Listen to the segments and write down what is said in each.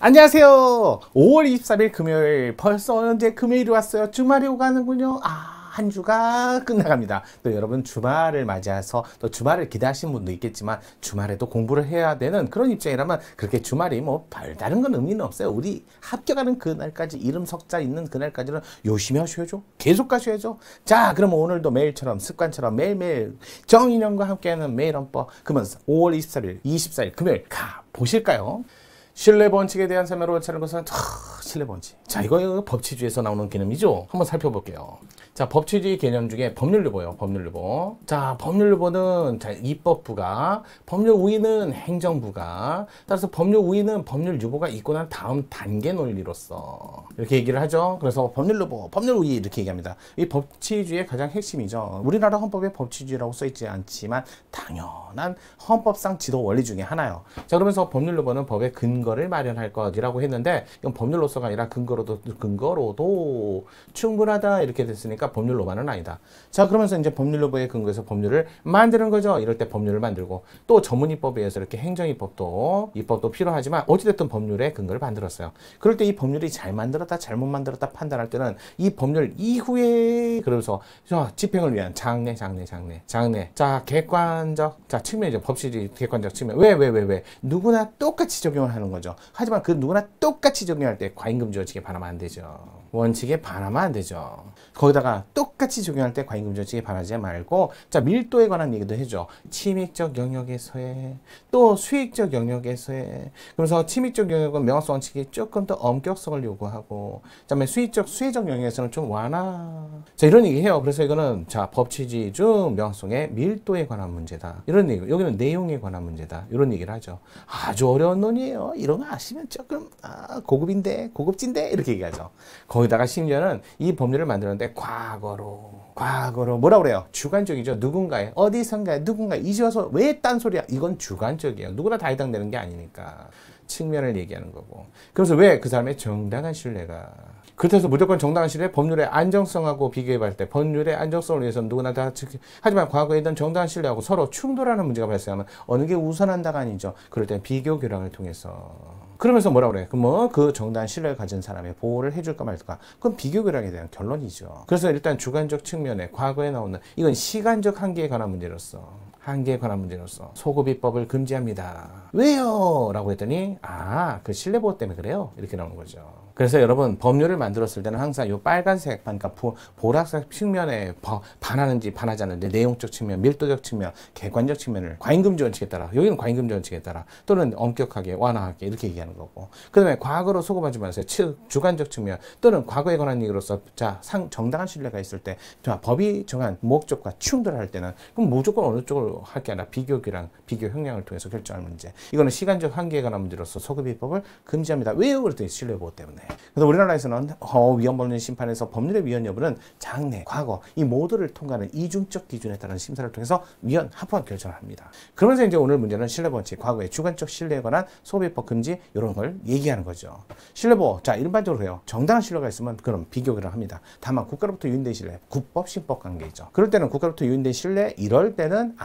안녕하세요. 5월 23일 금요일, 벌써 언제 금요일이 왔어요. 주말이 오가는군요. 한 주가 끝나갑니다. 또 여러분 주말을 맞이해서 또 주말을 기대하시는 분도 있겠지만 주말에도 공부를 해야 되는 그런 입장이라면 그렇게 주말이 뭐 별다른 건 의미는 없어요. 우리 합격하는 그날까지, 이름 석자 있는 그날까지는 열심히 하셔야죠. 계속 가셔야죠. 자, 그럼 오늘도 매일처럼 습관처럼 매일매일 정인영과 함께하는 매일 헌법, 그러면 5월 24일, 24일 금요일 가 보실까요? 신뢰 번칙에 대한 설명으로 찾는 것은 신뢰 번칙. 자, 이거 법치주의에서 나오는 개념이죠. 한번 살펴볼게요. 자, 법치주의 개념 중에 법률유보예요. 법률유보. 자, 법률유보는 입법부가, 법률 우위는 행정부가, 따라서 법률 우위는 법률유보가 있고 난 다음 단계 논리로서 이렇게 얘기를 하죠. 그래서 법률유보, 법률 우위 이렇게 얘기합니다. 이 법치주의의 가장 핵심이죠. 우리나라 헌법에 법치주의라고 써있지 않지만 당연한 헌법상 지도 원리 중에 하나요. 자, 그러면서 법률유보는 법의 근거를 마련할 것이라고 했는데 이건 법률로서가 아니라 근거로도 충분하다 이렇게 됐으니까 법률로만은 아니다. 자, 그러면서 이제 법률로의 근거에서 법률을 만드는 거죠. 이럴 때 법률을 만들고 또 전문입법에 의해서 이렇게 행정입법도 필요하지만 어찌됐든 법률의 근거를 만들었어요. 그럴 때 이 법률이 잘 만들었다 잘못 만들었다 판단할 때는 이 법률 이후에 그러면서 집행을 위한 장래 자, 객관적 측면이죠. 법치주의 객관적 측면. 왜 누구나 똑같이 적용을 하는 거죠. 하지만 그 누구나 똑같이 적용할 때 과잉금지 원칙에 반하면 안 되죠. 원칙에 반하면 안 되죠. 거기다가 똑같이 적용할 때 과잉금지 원칙에 반하지 말고, 자, 밀도에 관한 얘기도 해줘. 침익적 영역에서의 또 수익적 영역에서의. 그래서 침익적 영역은 명확성 원칙이 조금 더 엄격성을 요구하고, 그다음에 수혜적 영역에서는 좀 완화. 자, 이런 얘기 해요. 그래서 이거는 자, 법치주의 중 명확성의 밀도에 관한 문제다. 이런 얘기. 여기는 내용에 관한 문제다. 이런 얘기를 하죠. 아주 어려운 논이에요. 이런 거 아시면 조금 고급진데 이렇게 얘기하죠. 거기다가 심지어는 이 법률을 만드는데 과거로 뭐라고 그래요? 주관적이죠. 누군가의 어디선가 누군가 이제 와서 왜 딴소리야? 이건 주관적이에요. 누구나 다 해당되는 게 아니니까 측면을 얘기하는 거고. 그래서 왜 그 사람의 정당한 신뢰가, 그렇다고 무조건 정당한 신뢰, 법률의 안정성하고 비교해볼 때 법률의 안정성을 위해서는 누구나 다 하지만 과거에 있던 정당한 신뢰하고 서로 충돌하는 문제가 발생하면 어느 게 우선한다가 아니죠. 그럴 때 비교 교량을 통해서. 그러면서 뭐라고 그래요? 그 정당한 신뢰를 가진 사람의 보호를 해줄까 말까? 그건 비교 교량에 대한 결론이죠. 그래서 일단 주관적 측면에 과거에 나오는 이건 시간적 한계에 관한 문제로서 소급입법을 금지합니다. 왜요? 라고 했더니 그 신뢰보호 때문에 그래요. 이렇게 나오는 거죠. 그래서 여러분 법률을 만들었을 때는 항상 이 빨간색, 그러니까 보라색 측면에 반하는지 반하지 않는지 내용적 측면, 밀도적 측면, 객관적 측면을 과잉금지 원칙에 따라, 여기는 과잉금지 원칙에 따라 또는 엄격하게 완화하게 이렇게 얘기하는 거고, 그 다음에 과거로 소급하지 마세요. 주관적 측면 또는 과거에 관한 얘기로서 정당한 신뢰가 있을 때 법이 정한 목적과 충돌할 때는 그럼 무조건 어느 쪽으로 할 게 아니라 비교 형량을 통해서 결정할 문제. 이거는 시간적 한계에 관한 문제로서 소급입법을 금지합니다. 왜요? 그랬더니 신뢰보호 때문에. 그래서 우리나라에서는 위헌법률 심판에서 법률의 위헌 여부는 장래, 과거 이 모두를 통과하는 이중적 기준에 따른 심사를 통해서 위헌, 합헌 결정을 합니다. 그러면서 이제 오늘 문제는 신뢰번칙, 과거의 주관적 신뢰에 관한 소급입법 금지 이런 걸 얘기하는 거죠. 신뢰보호, 자, 일반적으로 해요. 정당한 신뢰가 있으면 그럼 비교를 합니다. 다만 국가로부터 유인된 신뢰, 국법, 신법 관계이죠. 그럴 때는 국가로부터 유인된 신뢰, 이럴 때는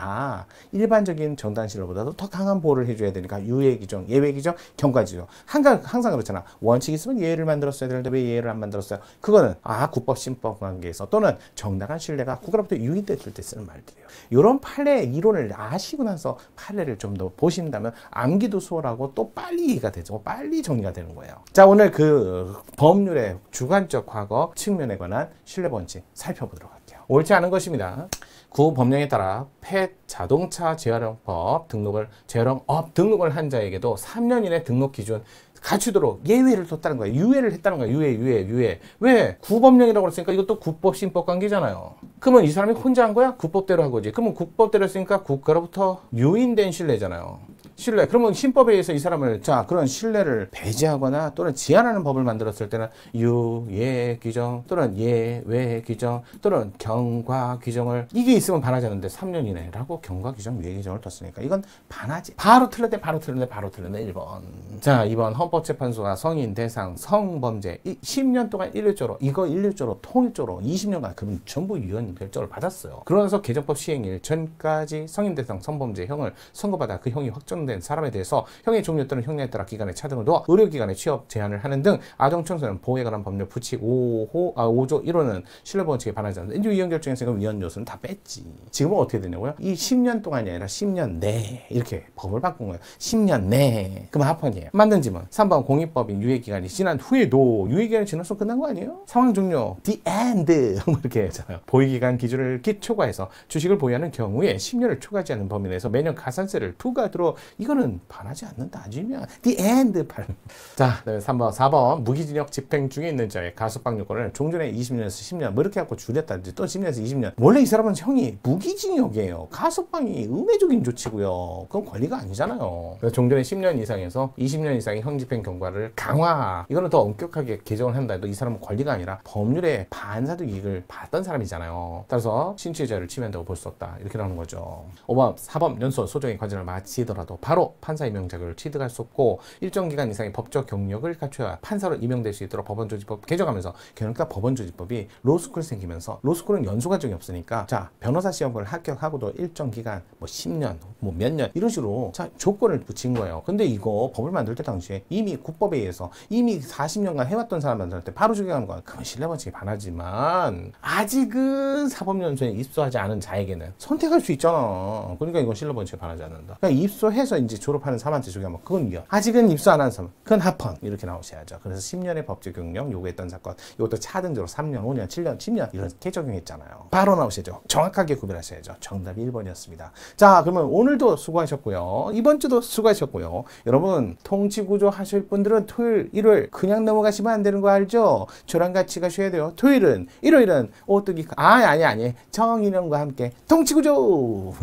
일반적인 정당한 신뢰보다도 더 강한 보호를 해줘야 되니까 유예 규정, 예외 규정, 경과 규정. 항상 그렇잖아. 원칙이 있으면 예외를 만들었어야 되는데 왜 예외를 안 만들었어요? 그거는 국법, 신법 관계에서 또는 정당한 신뢰가 국가로부터 유인됐을 때 쓰는 말들이에요. 이런 판례 이론을 아시고 나서 판례를 좀 더 보신다면 암기도 수월하고 또 빨리 이해가 되죠. 빨리 정리가 되는 거예요. 자, 오늘 그 법률의 주관적 과거 측면에 관한 신뢰 원칙 살펴보도록 할게요. 옳지 않은 것입니다. 구법령에 따라 폐 자동차 재활용법 등록을 한 자에게도 3년 이내 등록 기준 갖추도록 예외를 뒀다는 거예요. 유예를 했다는 거예요. 유예. 왜? 구법령이라고 그랬으니까 이것도 국법, 신법 관계잖아요. 그러면 이 사람이 혼자 한 거야? 국법대로 한 거지. 그러면 국법대로 했으니까 국가로부터 유인된 신뢰잖아요. 신뢰. 그러면 신법에 의해서 이 사람을 그런 신뢰를 배제하거나 또는 제한하는 법을 만들었을 때는 유예 규정 또는 예외 규정 또는 경과 규정을 이게 있으면 반하지 않는데 3년 이내라고 경과 규정, 유예 규정을 뒀으니까 이건 반하지. 바로 틀렸네. 1번. 자, 2번 헌법재판소가 성인 대상 성범죄 10년 동안 일률적으로 통일적으로 20년간 그분 전부 유언 결정을 받았어요. 그러면서 개정법 시행일 전까지 성인 대상 성범죄 형을 선고받아 그 형이 확정 해당된 사람에 대해서 형의 종류 또는 형량에 따라 기간의 차등을 두어 의료기관에 취업 제한을 하는 등 아동 청소년 보호에 관한 법률 부칙 5조 1호는 신뢰보호칙에 반하지 않는다. 이제 위헌 결정에서 위헌 요소는 다 뺐지. 지금은 어떻게 되냐고요? 이 10년 동안이 아니라 10년 내 이렇게 법을 바꾼 거예요. 10년 내. 그러면 합헌이에요. 맞는 질문. 3번 공익법인 유예기간이 지난 후에도 유예기간이 지나서 끝난 거 아니에요? 상황 종료. The end. 이렇게 했잖아요. 보유기간 기준을 초과해서 주식을 보유하는 경우에 10년을 초과하지 않는 범위 내에서 매년 가산세를 부과하도록 이거는 반하지 않는다. 아니면 The end. 자, 그다음에 3번, 4번 무기징역 집행 중에 있는 자의 가석방 요건을 종전에 20년에서 10년 뭐 이렇게 갖고 줄였다든지 또 10년에서 20년. 원래 이 사람은 형이 무기징역이에요. 가석방이 의례적인 조치고요. 그건 권리가 아니잖아요. 그래서 종전에 10년 이상에서 20년 이상의 형집행 경과를 강화. 이거는 더 엄격하게 개정을 한다 해도 이 사람은 권리가 아니라 법률의 반사적 이익을 받던 사람이잖아요. 따라서 신취자를 침해한다고 볼 수 없다. 이렇게 나오는 거죠. 5번, 4번 연소 소정의 과정을 마치더라도 바로 판사 임용 자격을 취득할 수 없고 일정 기간 이상의 법적 경력을 갖춰야 판사로 임용될 수 있도록 법원조직법 개정하면서 그러니까 법원조직법이 로스쿨 생기면서 로스쿨은 연수 과정이 없으니까 자 변호사 시험을 합격하고도 일정 기간 뭐 10년 뭐 몇 년 이런 식으로 자 조건을 붙인 거예요. 근데 이거 법을 만들 때 당시에 이미 국법에 의해서 이미 40년간 해왔던 사람들한테 바로 적용하는 거야. 그건 신뢰원칙에 반하지만 아직은 사법연수에 입소하지 않은 자에게는 선택할 수 있잖아. 그러니까 이건 신뢰원칙에 반하지 않는다. 그러니까 입소해서 이제 졸업하는 사람한테 적용하면 그건 위헌. 아직은 입소 안 한 사람 그건 합헌. 이렇게 나오셔야죠. 그래서 10년의 법적 경력 요구했던 사건 이것도 차등적으로 3년, 5년, 7년, 10년 이렇게 적용했잖아요. 바로 나오셔야죠. 정확하게 구별하셔야죠. 정답이 1번이었습니다. 자, 그러면 오늘도 수고하셨고요. 이번 주도 수고하셨고요. 여러분 통치구조 하실 분들은 토요일, 일요일 그냥 넘어가시면 안 되는 거 알죠? 저랑 같이 가셔야 돼요. 토요일은, 일요일은 오뚜기 아니 정인영과 함께 통치구조